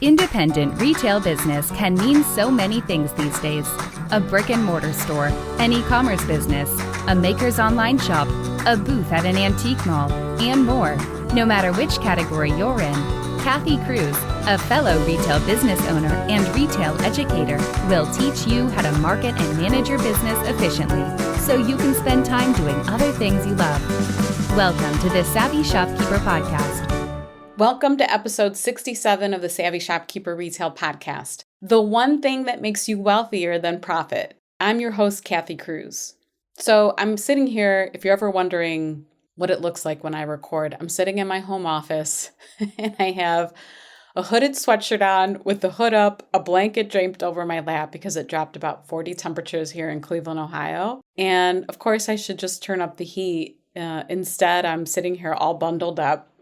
Independent retail business can mean so many things these days. A brick and mortar store, an e-commerce business, a maker's online shop, a booth at an antique mall, and more. No matter which category you're in, Kathy Cruz, a fellow retail business owner and retail educator, will teach you how to market and manage your business efficiently so you can spend time doing other things you love. Welcome to the Savvy Shopkeeper Podcast. Welcome to episode 67 of the Savvy Shopkeeper Retail Podcast, the one thing that makes you wealthier than profit. I'm your host, Kathy Cruz. So I'm sitting here, if you're ever wondering what it looks like when I record, I'm sitting in my home office and I have a hooded sweatshirt on with the hood up, a blanket draped over my lap because it dropped about 40 temperatures here in Cleveland, Ohio. And of course, I should just turn up the heat. Instead, I'm sitting here all bundled up,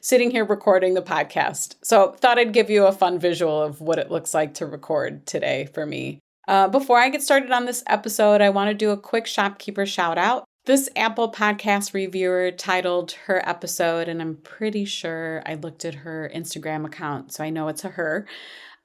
sitting here recording the podcast. So thought I'd give you a fun visual of what it looks like to record today for me. Before I get started on this episode, I want to do a quick shopkeeper shout out. This Apple podcast reviewer titled her episode, and I'm pretty sure I looked at her Instagram account, so I know it's a her.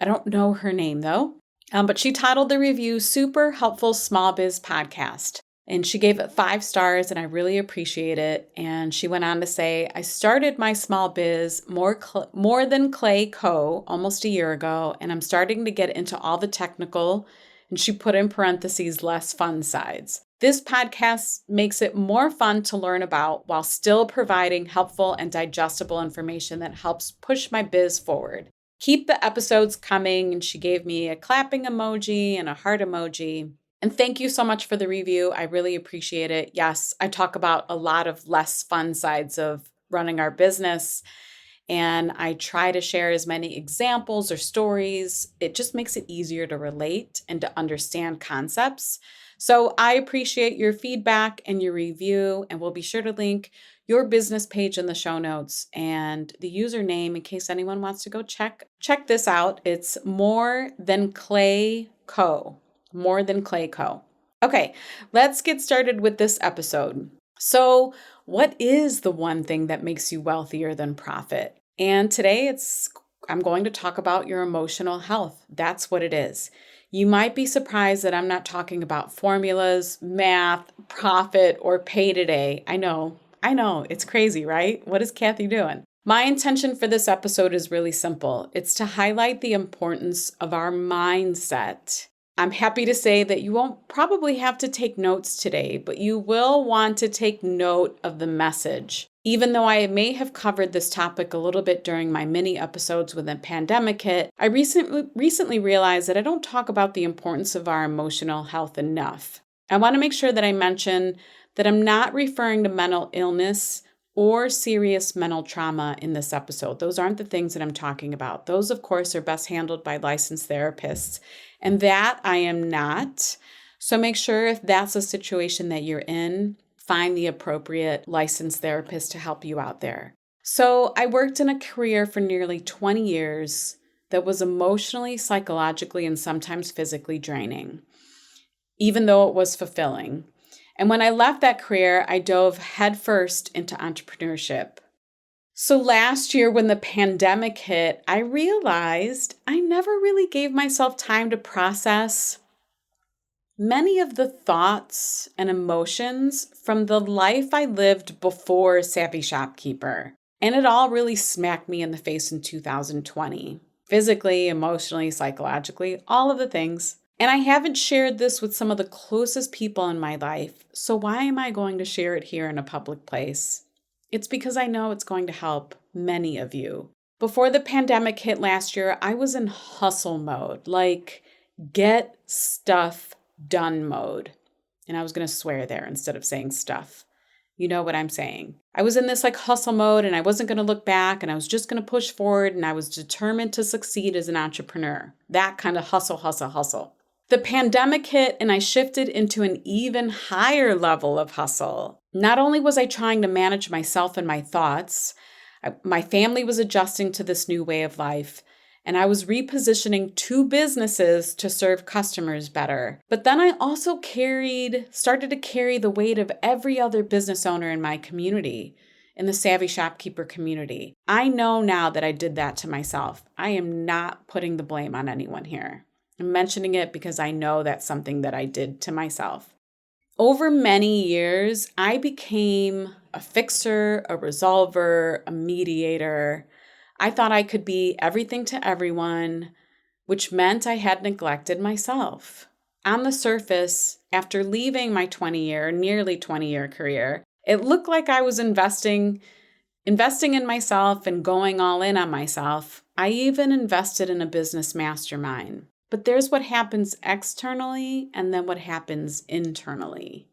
I don't know her name though, but she titled the review Super Helpful Small Biz Podcast. And she gave it 5 stars, and I really appreciate it. And she went on to say, I started my small biz more than Clay Co. almost a year ago, and I'm starting to get into all the technical, and she put in parentheses, less fun sides. This podcast makes it more fun to learn about while still providing helpful and digestible information that helps push my biz forward. Keep the episodes coming, and she gave me a clapping emoji and a heart emoji. And thank you so much for the review. I really appreciate it. Yes, I talk about a lot of less fun sides of running our business, and I try to share as many examples or stories. It just makes it easier to relate and to understand concepts. So I appreciate your feedback and your review, and we'll be sure to link your business page in the show notes and the username in case anyone wants to go check this out. It's More Than Clay Co. More Than Clay Co. Okay, let's get started with this episode. So, what is the one thing that makes you wealthier than profit? And today I'm going to talk about your emotional health. That's what it is. You might be surprised that I'm not talking about formulas, math, profit, or pay today. I know, it's crazy, right? What is Kathy doing? My intention for this episode is really simple. It's to highlight the importance of our mindset. I'm happy to say that you won't probably have to take notes today, but you will want to take note of the message. Even though I may have covered this topic a little bit during my mini episodes when the pandemic hit, I recently realized that I don't talk about the importance of our emotional health enough. I want to make sure that I mention that I'm not referring to mental illness or serious mental trauma in this episode. Those aren't the things that I'm talking about. Those, of course, are best handled by licensed therapists. And that I am not. So make sure if that's a situation that you're in, find the appropriate licensed therapist to help you out there. So I worked in a career for nearly 20 years that was emotionally, psychologically, and sometimes physically draining, even though it was fulfilling. And when I left that career, I dove headfirst into entrepreneurship. So last year when the pandemic hit, I realized I never really gave myself time to process many of the thoughts and emotions from the life I lived before Savvy Shopkeeper. And it all really smacked me in the face in 2020. Physically, emotionally, psychologically, all of the things. And I haven't shared this with some of the closest people in my life, so why am I going to share it here in a public place? It's because I know it's going to help many of you. Before the pandemic hit last year, I was in hustle mode, like get stuff done mode. And I was going to swear there instead of saying stuff. You know what I'm saying. I was in this like hustle mode and I wasn't going to look back and I was just going to push forward and I was determined to succeed as an entrepreneur. That kind of hustle. The pandemic hit and I shifted into an even higher level of hustle. Not only was I trying to manage myself and my thoughts, my family was adjusting to this new way of life, and I was repositioning 2 businesses to serve customers better. But then I also started to carry the weight of every other business owner in my community. in the Savvy Shopkeeper community. I know now that I did that to myself. I am not putting the blame on anyone here. I'm mentioning it because I know that's something that I did to myself. Over many years, I became a fixer, a resolver, a mediator. I thought I could be everything to everyone, which meant I had neglected myself. On the surface, after leaving my nearly 20-year career, it looked like I was investing in myself and going all in on myself. I even invested in a business mastermind. But there's what happens externally and then what happens internally.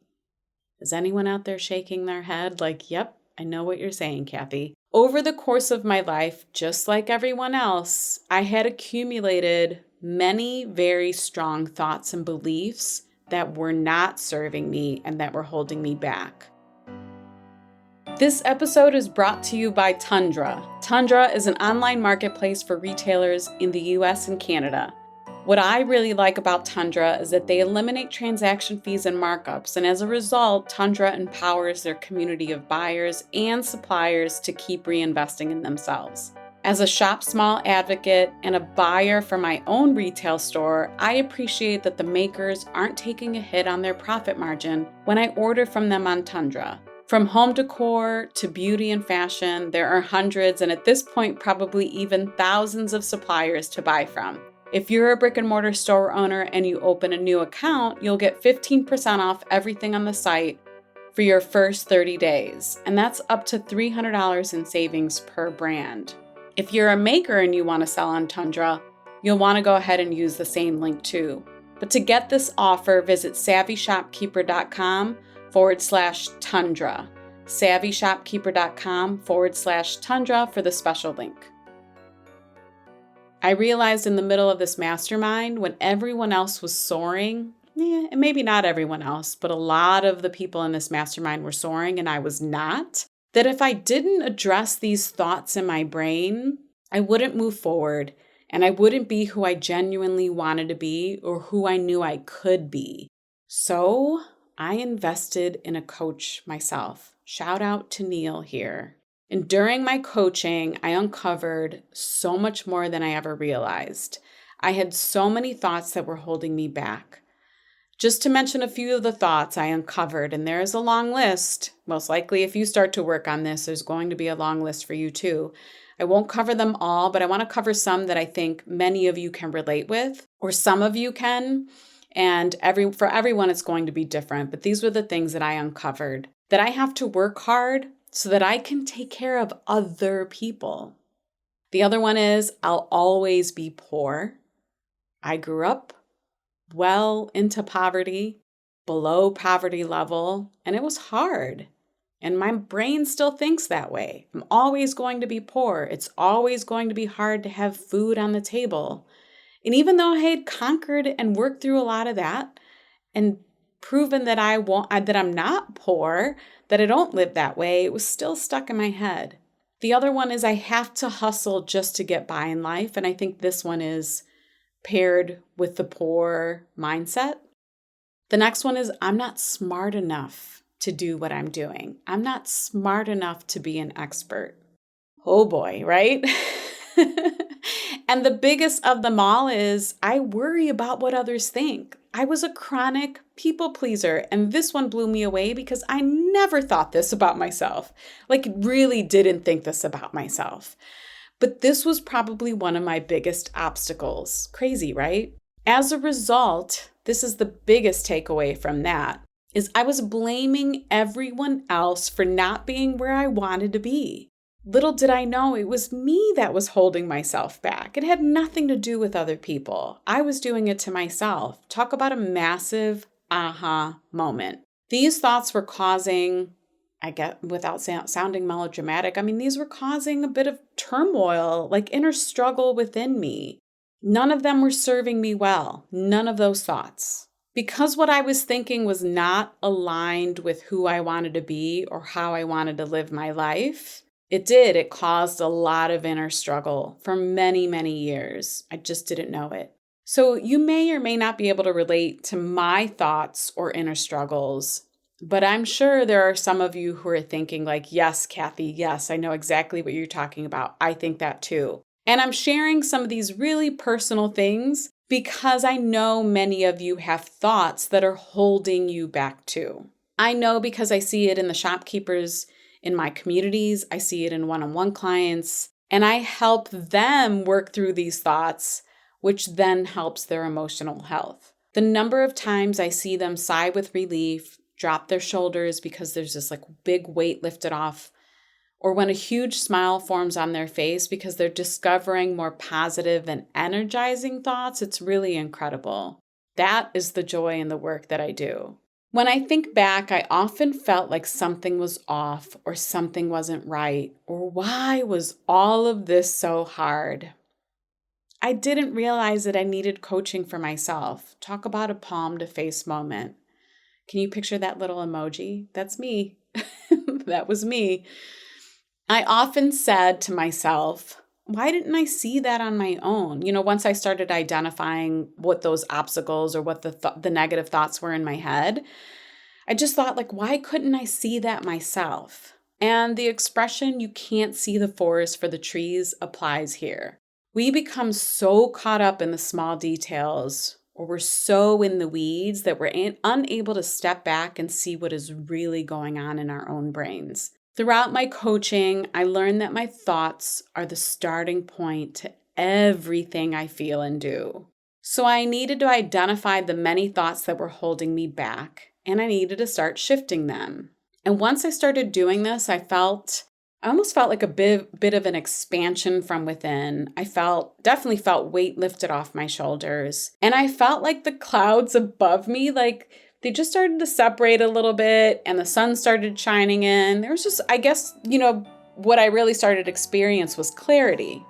Is anyone out there shaking their head like, yep, I know what you're saying, Kathy? Over the course of my life, just like everyone else, I had accumulated many very strong thoughts and beliefs that were not serving me and that were holding me back. This episode is brought to you by Tundra. Tundra is an online marketplace for retailers in the US and Canada. What I really like about Tundra is that they eliminate transaction fees and markups, and as a result, Tundra empowers their community of buyers and suppliers to keep reinvesting in themselves. As a Shop Small advocate and a buyer for my own retail store, I appreciate that the makers aren't taking a hit on their profit margin when I order from them on Tundra. From home decor to beauty and fashion, there are hundreds and at this point probably even thousands of suppliers to buy from. If you're a brick and mortar store owner and you open a new account, you'll get 15% off everything on the site for your first 30 days, and that's up to $300 in savings per brand. If you're a maker and you want to sell on Tundra, you'll want to go ahead and use the same link too. But to get this offer, visit savvyshopkeeper.com/Tundra. savvyshopkeeper.com/Tundra for the special link. I realized in the middle of this mastermind when everyone else was soaring, and maybe not everyone else, but a lot of the people in this mastermind were soaring and I was not, that if I didn't address these thoughts in my brain, I wouldn't move forward and I wouldn't be who I genuinely wanted to be or who I knew I could be. So I invested in a coach myself. Shout out to Neil here. And during my coaching, I uncovered so much more than I ever realized. I had so many thoughts that were holding me back. Just to mention a few of the thoughts I uncovered, and there is a long list. Most likely, if you start to work on this, there's going to be a long list for you too. I won't cover them all, but I want to cover some that I think many of you can relate with, or some of you can. And for everyone, it's going to be different. But these were the things that I uncovered. That I have to work hard so that I can take care of other people. The other one is I'll always be poor. I grew up well into poverty, below poverty level, and it was hard. And my brain still thinks that way. I'm always going to be poor. It's always going to be hard to have food on the table. And even though I had conquered and worked through a lot of that and proven that that I'm not poor, that I don't live that way, it was still stuck in my head. The other one is I have to hustle just to get by in life. And I think this one is paired with the poor mindset. The next one is I'm not smart enough to do what I'm doing. I'm not smart enough to be an expert. Oh boy, right? And the biggest of them all is I worry about what others think. I was a chronic people pleaser, and this one blew me away because I never thought this about myself. Really didn't think this about myself. But this was probably one of my biggest obstacles. Crazy, right? As a result, this is the biggest takeaway from that, is I was blaming everyone else for not being where I wanted to be. Little did I know it was me that was holding myself back. It had nothing to do with other people. I was doing it to myself. Talk about a massive aha moment. These thoughts were causing, without sounding melodramatic, these were causing a bit of turmoil, inner struggle within me. None of them were serving me well. None of those thoughts. Because what I was thinking was not aligned with who I wanted to be or how I wanted to live my life, it caused a lot of inner struggle for many, many years. I just didn't know it. So you may or may not be able to relate to my thoughts or inner struggles. But I'm sure there are some of you who are thinking like, yes, Kathy, yes, I know exactly what you're talking about. I think that too. And I'm sharing some of these really personal things because I know many of you have thoughts that are holding you back too. I know because I see it in the shopkeepers in my communities. I see it in one-on-one clients, and I help them work through these thoughts, which then helps their emotional health. The number of times I see them sigh with relief, drop their shoulders because there's this like big weight lifted off, or when a huge smile forms on their face because they're discovering more positive and energizing thoughts, it's really incredible. That is the joy in the work that I do. When I think back, I often felt like something was off or something wasn't right, or why was all of this so hard? I didn't realize that I needed coaching for myself. Talk about a palm to face moment. Can you picture that little emoji? That's me. That was me. I often said to myself, why didn't I see that on my own? Once I started identifying what those obstacles or what the negative thoughts were in my head, I just thought like, why couldn't I see that myself? And the expression, you can't see the forest for the trees, applies here. We become so caught up in the small details, or we're so in the weeds that we're unable to step back and see what is really going on in our own brains. Throughout my coaching, I learned that my thoughts are the starting point to everything I feel and do. So I needed to identify the many thoughts that were holding me back, and I needed to start shifting them. And once I started doing this, I almost felt like a bit of an expansion from within. I definitely felt weight lifted off my shoulders. And I felt like the clouds above me, like they just started to separate a little bit and the sun started shining in. There was just, I guess, what I really started to experience was clarity.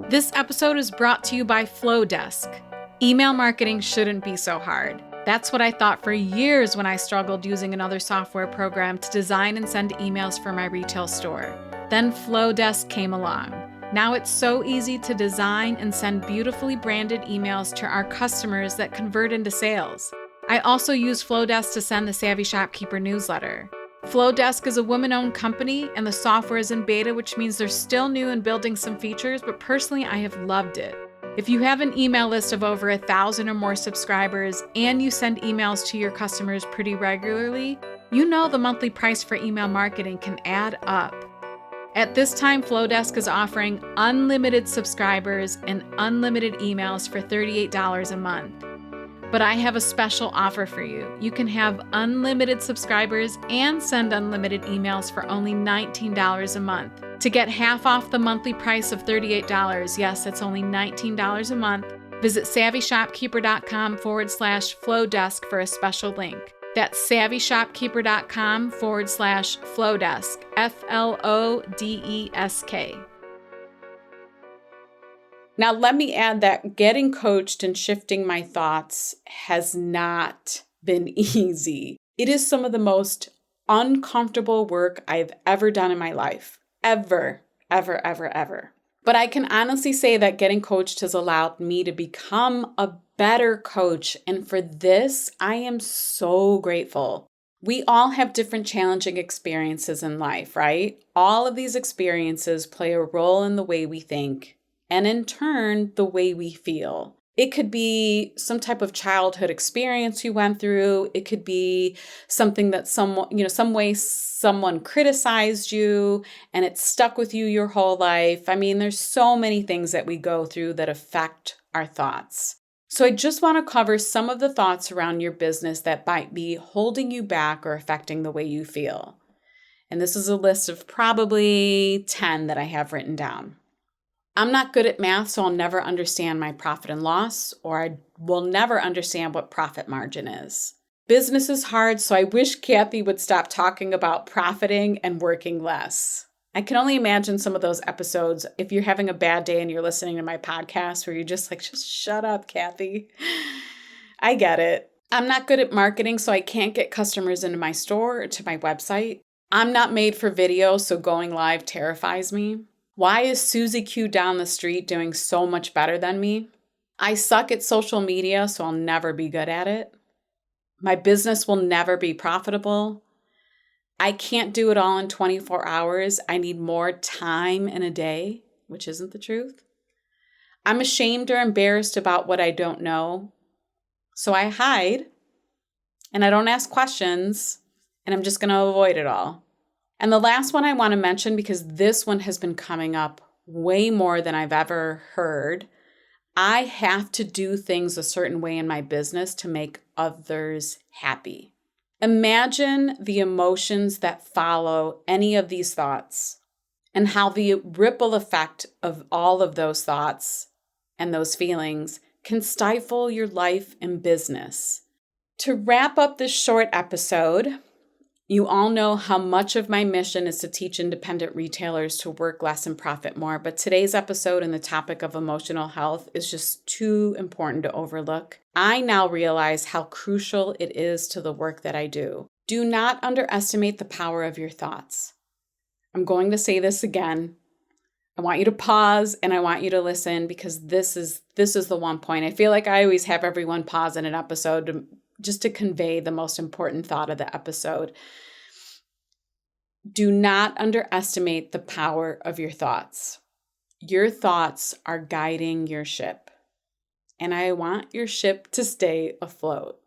This episode is brought to you by Flowdesk. Email marketing shouldn't be so hard. That's what I thought for years when I struggled using another software program to design and send emails for my retail store. Then Flowdesk came along. Now it's so easy to design and send beautifully branded emails to our customers that convert into sales. I also use Flowdesk to send the Savvy Shopkeeper newsletter. Flowdesk is a woman-owned company, and the software is in beta, which means they're still new and building some features, but personally, I have loved it. If you have an email list of over 1,000 or more subscribers and you send emails to your customers pretty regularly, you know the monthly price for email marketing can add up. At this time, Flowdesk is offering unlimited subscribers and unlimited emails for $38 a month. But I have a special offer for you. You can have unlimited subscribers and send unlimited emails for only $19 a month. To get half off the monthly price of $38, yes, that's only $19 a month, visit savvyshopkeeper.com/Flowdesk for a special link. That's savvyshopkeeper.com/Flowdesk, FLODESK. Now, let me add that getting coached and shifting my thoughts has not been easy. It is some of the most uncomfortable work I've ever done in my life. Ever. But I can honestly say that getting coached has allowed me to become a better coach. And for this, I am so grateful. We all have different challenging experiences in life, right? All of these experiences play a role in the way we think, and in turn, the way we feel. It could be some type of childhood experience you went through. It could be something that someone criticized you and it stuck with you your whole life. I mean, there's so many things that we go through that affect our thoughts. So I just want to cover some of the thoughts around your business that might be holding you back or affecting the way you feel. And this is a list of probably 10 that I have written down. I'm not good at math, so I'll never understand my profit and loss, or I will never understand what profit margin is. Business is hard, so I wish Kathy would stop talking about profiting and working less. I can only imagine some of those episodes if you're having a bad day and you're listening to my podcast where you're just like, just shut up, Kathy. I get it. I'm not good at marketing, so I can't get customers into my store or to my website. I'm not made for video, so going live terrifies me. Why is Susie Q down the street doing so much better than me? I suck at social media, so I'll never be good at it. My business will never be profitable. I can't do it all in 24 hours. I need more time in a day, which isn't the truth. I'm ashamed or embarrassed about what I don't know. So I hide and I don't ask questions and I'm just going to avoid it all. And the last one I want to mention, because this one has been coming up way more than I've ever heard, I have to do things a certain way in my business to make others happy. Imagine the emotions that follow any of these thoughts and how the ripple effect of all of those thoughts and those feelings can stifle your life and business. To wrap up this short episode, you all know how much of my mission is to teach independent retailers to work less and profit more, but today's episode and the topic of emotional health is just too important to overlook. I now realize how crucial it is to the work that I do. Do not underestimate the power of your thoughts. I'm going to say this again. I want you to pause and I want you to listen, because this is the one point. I feel like I always have everyone pause in an episode just to convey the most important thought of the episode. Do not underestimate the power of your thoughts. Your thoughts are guiding your ship. And I want your ship to stay afloat.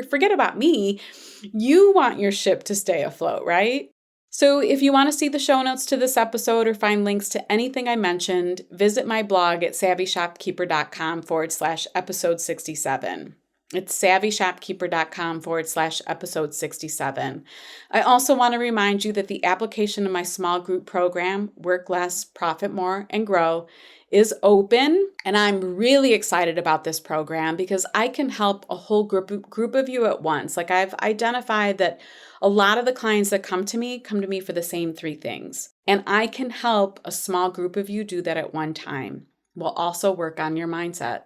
Forget about me. You want your ship to stay afloat, right? So if you want to see the show notes to this episode or find links to anything I mentioned, visit my blog at savvyshopkeeper.com/episode 67. It's savvyshopkeeper.com/episode 67. I also want to remind you that the application of my small group program, Work Less, Profit More, and Grow, is open. And I'm really excited about this program because I can help a whole group of you at once. Like, I've identified that a lot of the clients that come to me for the same 3 things. And I can help a small group of you do that at one time. We'll also work on your mindset.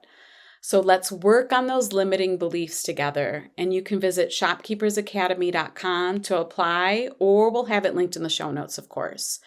So let's work on those limiting beliefs together. And you can visit shopkeepersacademy.com to apply, or we'll have it linked in the show notes, of course.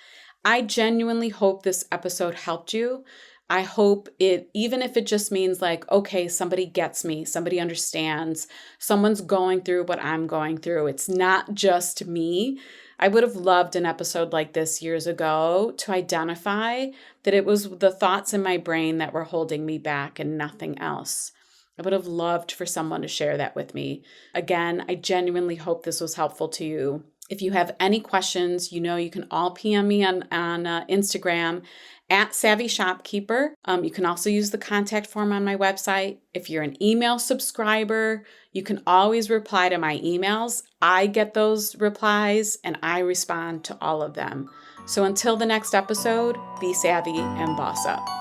I genuinely hope this episode helped you. I hope it, even if it just means like, okay, somebody gets me, somebody understands, someone's going through what I'm going through. It's not just me. I would have loved an episode like this years ago to identify that it was the thoughts in my brain that were holding me back and nothing else. I would have loved for someone to share that with me. Again, I genuinely hope this was helpful to you. If you have any questions, you can all PM me on Instagram at Savvy Shopkeeper. You can also use the contact form on my website. If you're an email subscriber, you can always reply to my emails. I get those replies and I respond to all of them. So until the next episode, be savvy and boss up.